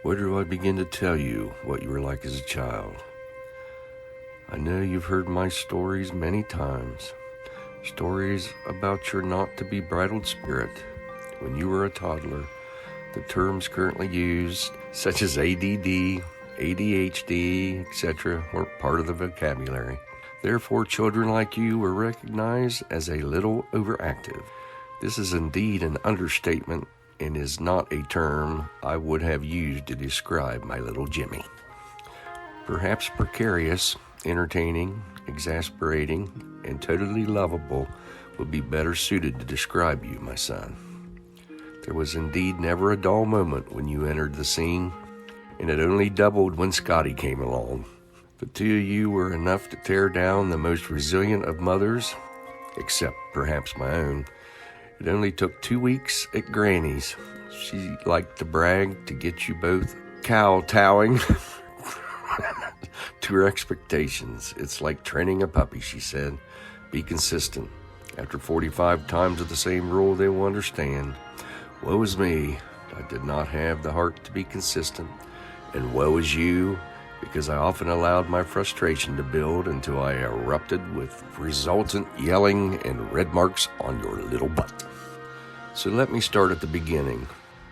Where do I begin to tell you what you were like as a child? I know you've heard my stories many times. Stories about your not-to-be bridled spirit when you were a toddler. The terms currently used, such as ADD, ADHD, etc., were part of the vocabulary. Therefore, children like you were recognized as a little overactive. This is indeed an understatement and is not a term I would have used to describe my little Jimmy. Perhaps precarious, entertaining, exasperating, and totally lovable would be better suited to describe you, my son. There was indeed never a dull moment when you entered the scene, and it only doubled when Scotty came along. The two of you were enough to tear down the most resilient of mothers, except perhaps my own. It only took 2 weeks at Granny's. She liked to brag to get you both kowtowing to her expectations. It's like training a puppy, she said. Be consistent. After 45 times of the same rule, they will understand. Woe is me, I did not have the heart to be consistent. And woe is you, because I often allowed my frustration to build until I erupted with resultant yelling and red marks on your little butt. So let me start at the beginning.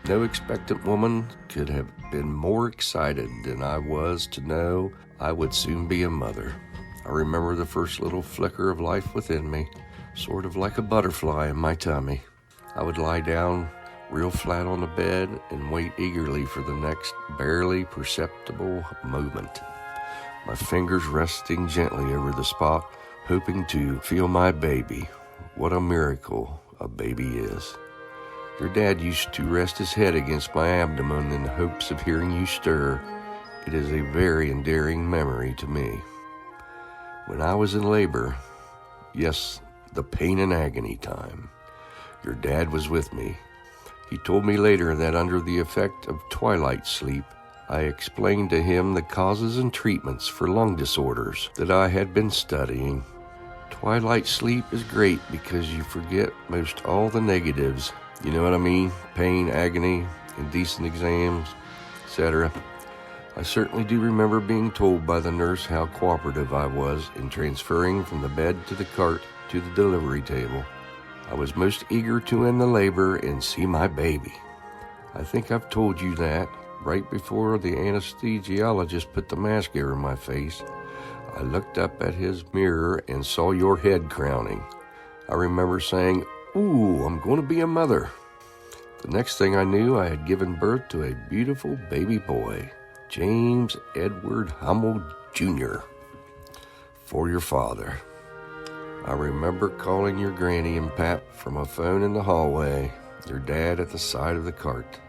No expectant woman could have been more excited than I was to know I would soon be a mother. I remember the first little flicker of life within me, sort of like a butterfly in my tummy. I would lie down real flat on the bed and wait eagerly for the next barely perceptible moment. My fingers resting gently over the spot, hoping to feel my baby. What a miracle a baby is. Your dad used to rest his head against my abdomen in the hopes of hearing you stir. It is a very endearing memory to me. When I was in labor, yes, the pain and agony time, your dad was with me. He told me later that under the effect of twilight sleep, I explained to him the causes and treatments for lung disorders that I had been studying. Twilight sleep is great because you forget most all the negatives. You know what I mean? Pain, agony, indecent exams, etc. I certainly do remember being told by the nurse how cooperative I was in transferring from the bed to the cart to the delivery table. I was most eager to end the labor and see my baby. I think I've told you that right before the anesthesiologist put the mask over my face, I looked up at his mirror and saw your head crowning. I remember saying, "Ooh, I'm going to be a mother." The next thing I knew, I had given birth to a beautiful baby boy, James Edward Hummel, Jr., for your father. I remember calling your granny and pap from a phone in the hallway, your dad at the side of the cart.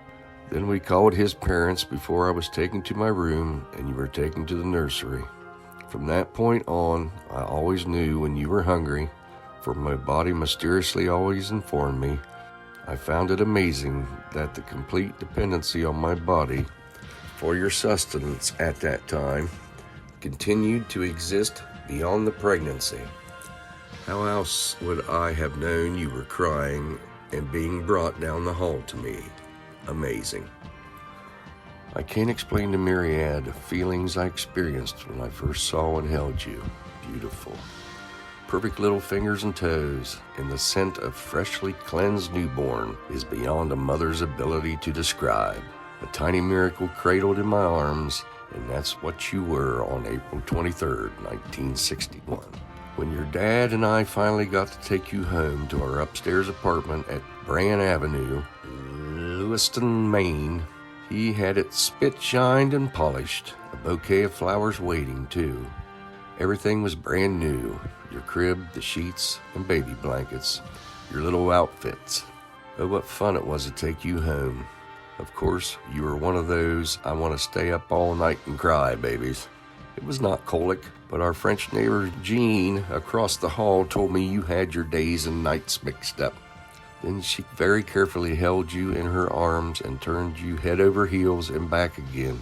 Then we called his parents before I was taken to my room and you were taken to the nursery. From that point on, I always knew when you were hungry, for my body mysteriously always informed me. I found it amazing that the complete dependency on my body for your sustenance at that time continued to exist beyond the pregnancy. How else would I have known you were crying and being brought down the hall to me? Amazing. I can't explain the myriad of feelings I experienced when I first saw and held you. Beautiful. Perfect little fingers and toes, and the scent of freshly cleansed newborn is beyond a mother's ability to describe. A tiny miracle cradled in my arms, and that's what you were on April 23rd, 1961. When your dad and I finally got to take you home to our upstairs apartment at Brand Avenue, Lewiston, Maine, he had it spit-shined and polished, a bouquet of flowers waiting, too. Everything was brand new, your crib, the sheets, and baby blankets, your little outfits. Oh, what fun it was to take you home. Of course, you were one of those I want to stay up all night and cry babies. It was not colic, but our French neighbor Jean across the hall told me you had your days and nights mixed up. Then she very carefully held you in her arms and turned you head over heels and back again.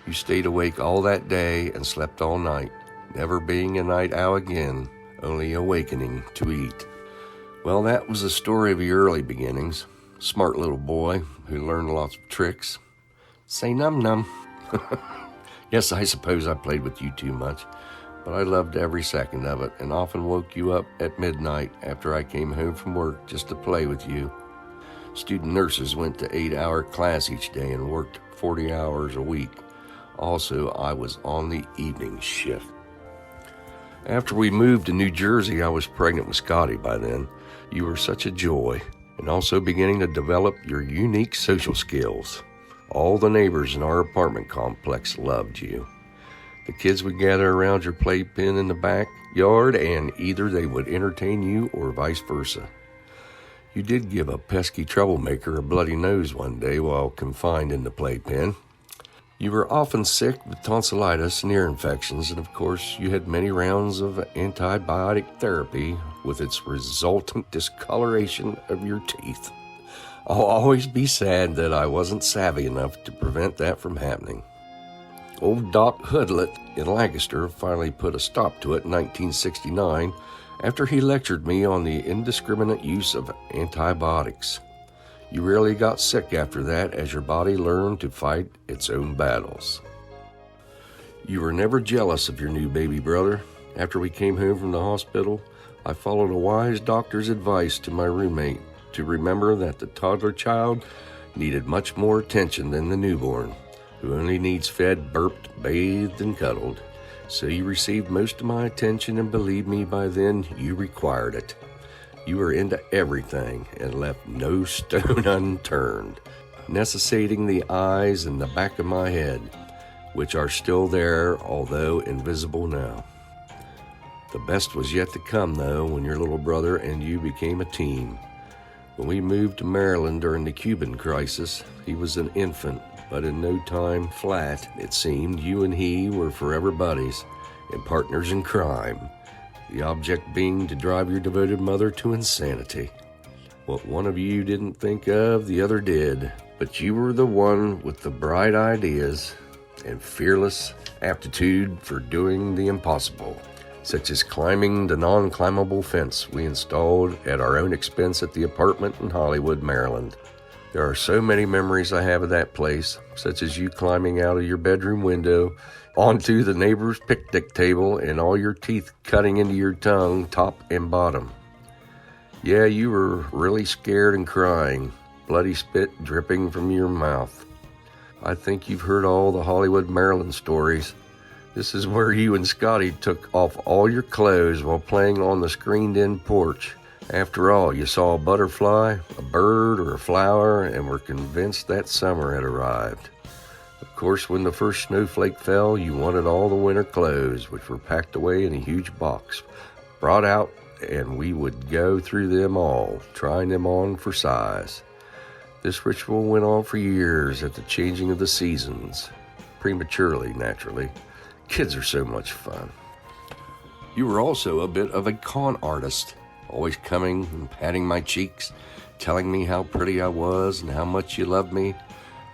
You stayed awake all that day and slept all night, never being a night owl again, only awakening to eat. Well, that was the story of your early beginnings. Smart little boy who learned lots of tricks. Say num-num. Yes, I suppose I played with you too much, but I loved every second of it and often woke you up at midnight after I came home from work just to play with you. Student nurses went to 8-hour class each day and worked 40 hours a week. Also, I was on the evening shift. After we moved to New Jersey, I was pregnant with Scotty by then. You were such a joy, and also beginning to develop your unique social skills. All the neighbors in our apartment complex loved you. The kids would gather around your playpen in the backyard, and either they would entertain you or vice versa. You did give a pesky troublemaker a bloody nose one day while confined in the playpen. You were often sick with tonsillitis and ear infections, and of course you had many rounds of antibiotic therapy with its resultant discoloration of your teeth. I'll always be sad that I wasn't savvy enough to prevent that from happening. Old Doc Hoodlet in Lancaster finally put a stop to it in 1969 after he lectured me on the indiscriminate use of antibiotics. You rarely got sick after that as your body learned to fight its own battles. You were never jealous of your new baby brother. After we came home from the hospital, I followed a wise doctor's advice to my roommate to remember that the toddler child needed much more attention than the newborn, who only needs fed, burped, bathed, and cuddled. So you received most of my attention, and believe me, by then you required it. You were into everything and left no stone unturned, necessitating the eyes in the back of my head, which are still there, although invisible now. The best was yet to come, though, when your little brother and you became a team. When we moved to Maryland during the Cuban crisis, he was an infant, but in no time flat, it seemed, you and he were forever buddies and partners in crime, the object being to drive your devoted mother to insanity. What one of you didn't think of, the other did, but you were the one with the bright ideas and fearless aptitude for doing the impossible, such as climbing the non-climbable fence we installed at our own expense at the apartment in Hollywood, Maryland. There are so many memories I have of that place, such as you climbing out of your bedroom window onto the neighbor's picnic table and all your teeth cutting into your tongue, top and bottom. Yeah, you were really scared and crying, bloody spit dripping from your mouth. I think you've heard all the Hollywood, Maryland stories. This is where you and Scotty took off all your clothes while playing on the screened-in porch. After all, you saw a butterfly, a bird, or a flower, and were convinced that summer had arrived. Of course, when the first snowflake fell, you wanted all the winter clothes, which were packed away in a huge box, brought out, and we would go through them all, trying them on for size. This ritual went on for years at the changing of the seasons, prematurely, naturally. Kids are so much fun. You were also a bit of a con artist, always coming and patting my cheeks, telling me how pretty I was and how much you loved me.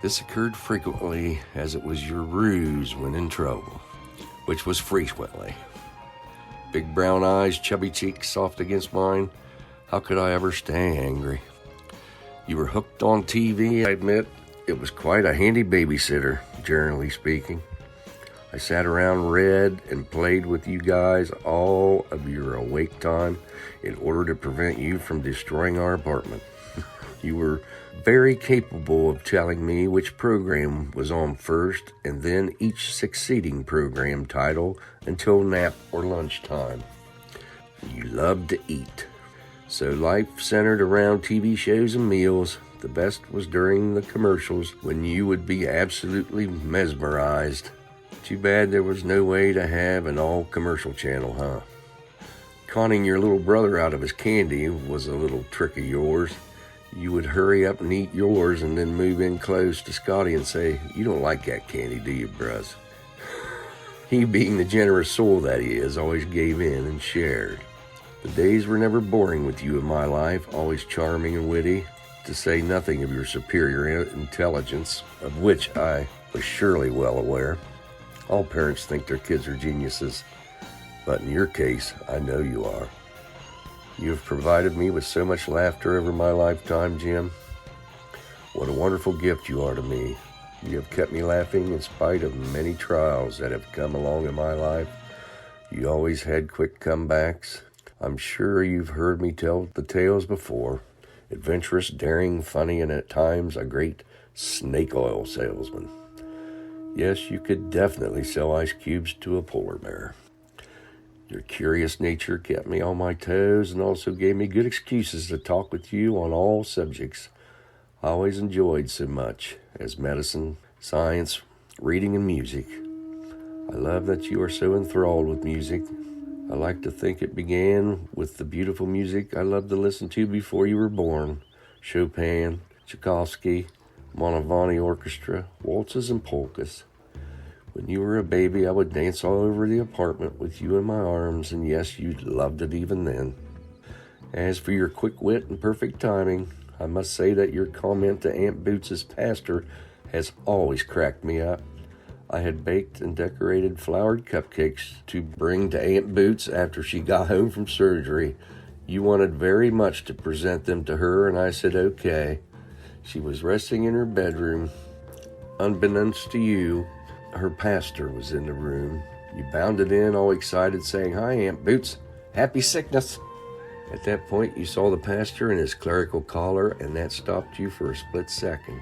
This occurred frequently, as it was your ruse when in trouble, which was frequently. Big brown eyes, chubby cheeks, soft against mine. How could I ever stay angry? You were hooked on TV, I admit. It was quite a handy babysitter, generally speaking. I sat around, read, and played with you guys all of your awake time in order to prevent you from destroying our apartment. You were very capable of telling me which program was on first and then each succeeding program title until nap or lunchtime. You loved to eat. So life centered around TV shows and meals. The best was during the commercials when you would be absolutely mesmerized. Too bad there was no way to have an all-commercial channel, huh? Conning your little brother out of his candy was a little trick of yours. You would hurry up and eat yours and then move in close to Scotty and say, "You don't like that candy, do you, bruz?" He, being the generous soul that he is, always gave in and shared. The days were never boring with you in my life, always charming and witty, to say nothing of your superior intelligence, of which I was surely well aware. All parents think their kids are geniuses, but in your case, I know you are. You have provided me with so much laughter over my lifetime, Jim. What a wonderful gift you are to me. You have kept me laughing in spite of many trials that have come along in my life. You always had quick comebacks. I'm sure you've heard me tell the tales before. Adventurous, daring, funny, and at times a great snake oil salesman. Yes, you could definitely sell ice cubes to a polar bear. Your curious nature kept me on my toes and also gave me good excuses to talk with you on all subjects I always enjoyed so much as medicine, science, reading, and music. I love that you are so enthralled with music. I like to think it began with the beautiful music I loved to listen to before you were born. Chopin, Tchaikovsky, Mantovani Orchestra, waltzes and polkas. When you were a baby, I would dance all over the apartment with you in my arms, and yes, you loved it even then. As for your quick wit and perfect timing, I must say that your comment to Aunt Boots' pastor has always cracked me up. I had baked and decorated flowered cupcakes to bring to Aunt Boots after she got home from surgery. You wanted very much to present them to her, and I said okay. She was resting in her bedroom. Unbeknownst to you, her pastor was in the room. You bounded in, all excited, saying, "Hi, Aunt Boots. Happy sickness." At that point, you saw the pastor in his clerical collar, and that stopped you for a split second.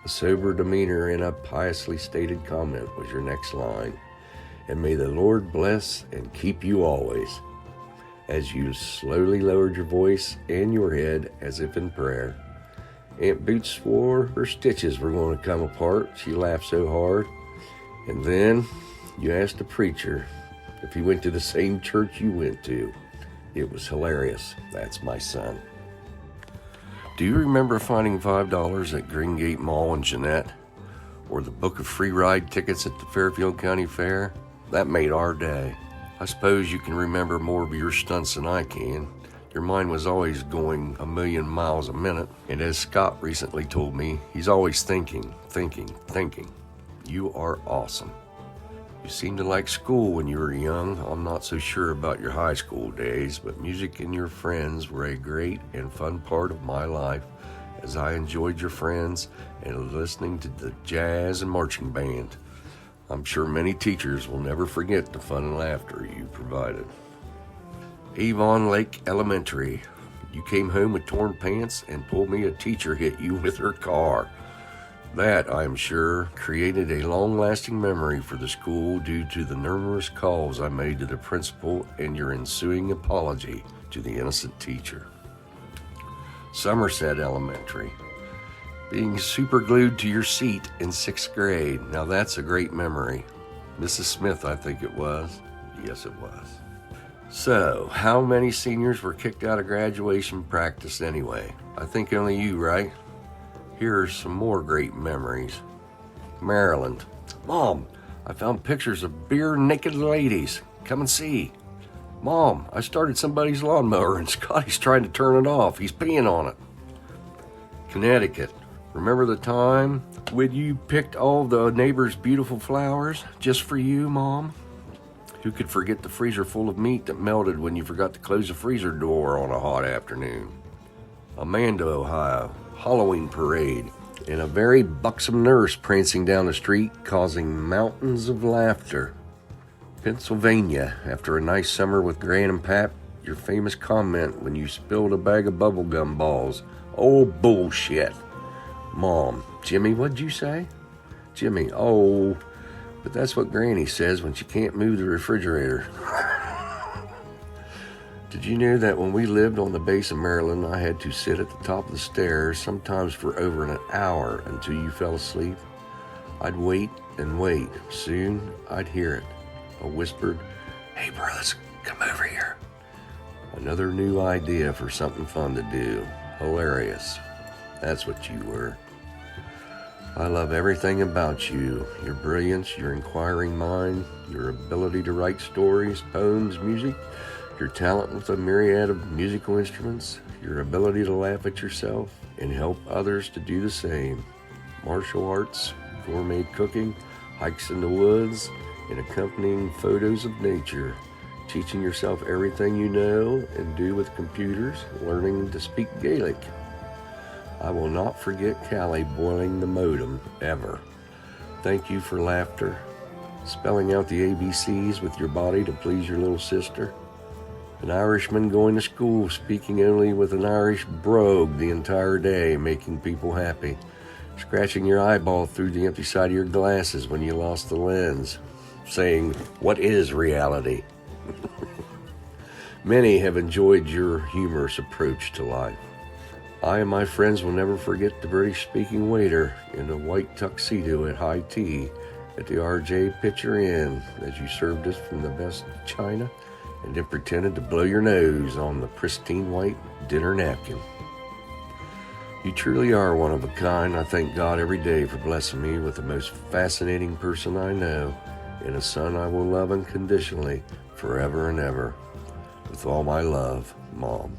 A sober demeanor and a piously stated comment was your next line. "And may the Lord bless and keep you always." As you slowly lowered your voice and your head as if in prayer. Aunt Boots swore her stitches were going to come apart. She laughed so hard. And then you asked the preacher if he went to the same church you went to. It was hilarious. That's my son. Do you remember finding $5 at Green Gate Mall in Jeanette? Or the book of free ride tickets at the Fairfield County Fair? That made our day. I suppose you can remember more of your stunts than I can. Your mind was always going 1,000,000 miles a minute. And as Scott recently told me, he's always thinking. You are awesome. You seemed to like school when you were young. I'm not so sure about your high school days, but music and your friends were a great and fun part of my life as I enjoyed your friends and listening to the jazz and marching band. I'm sure many teachers will never forget the fun and laughter you provided. Avon Lake Elementary. You came home with torn pants and told me a teacher hit you with her car. That, I am sure, created a long-lasting memory for the school due to the numerous calls I made to the principal and your ensuing apology to the innocent teacher. Somerset Elementary. Being super glued to your seat in 6th grade. Now that's a great memory. Mrs. Smith, I think it was. Yes, it was. So, how many seniors were kicked out of graduation practice anyway? I think only you, right? Here are some more great memories. Maryland. Mom, I found pictures of naked ladies. Come and see. Mom, I started somebody's lawnmower and Scotty's trying to turn it off. He's peeing on it. Connecticut. Remember the time when you picked all the neighbors' beautiful flowers just for you, Mom? Who could forget the freezer full of meat that melted when you forgot to close the freezer door on a hot afternoon? Amanda, Ohio. Halloween parade, and a very buxom nurse prancing down the street, causing mountains of laughter. Pennsylvania, after a nice summer with Gran and Pap, your famous comment when you spilled a bag of bubblegum balls. Oh, bullshit. Mom, Jimmy, what'd you say? Jimmy, oh, but that's what Granny says when she can't move the refrigerator. Did you know that when we lived on the base of Maryland, I had to sit at the top of the stairs, sometimes for over an hour until you fell asleep? I'd wait and wait. Soon, I'd hear it. A whispered, "Hey, brothers, come over here." Another new idea for something fun to do. Hilarious. That's what you were. I love everything about you. Your brilliance, your inquiring mind, your ability to write stories, poems, music, your talent with a myriad of musical instruments, your ability to laugh at yourself and help others to do the same. Martial arts, gourmet cooking, hikes in the woods, and accompanying photos of nature. Teaching yourself everything you know and do with computers, learning to speak Gaelic. I will not forget Callie boiling the modem, ever. Thank you for laughter, spelling out the ABCs with your body to please your little sister. An Irishman going to school speaking only with an Irish brogue the entire day, making people happy. Scratching your eyeball through the empty side of your glasses when you lost the lens, saying, "What is reality?" Many have enjoyed your humorous approach to life. I and my friends will never forget the British-speaking waiter in a white tuxedo at high tea at the RJ Pitcher Inn as you served us from the best china and then pretended to blow your nose on the pristine white dinner napkin. You truly are one of a kind. I thank God every day for blessing me with the most fascinating person I know and a son I will love unconditionally forever and ever. With all my love, Mom.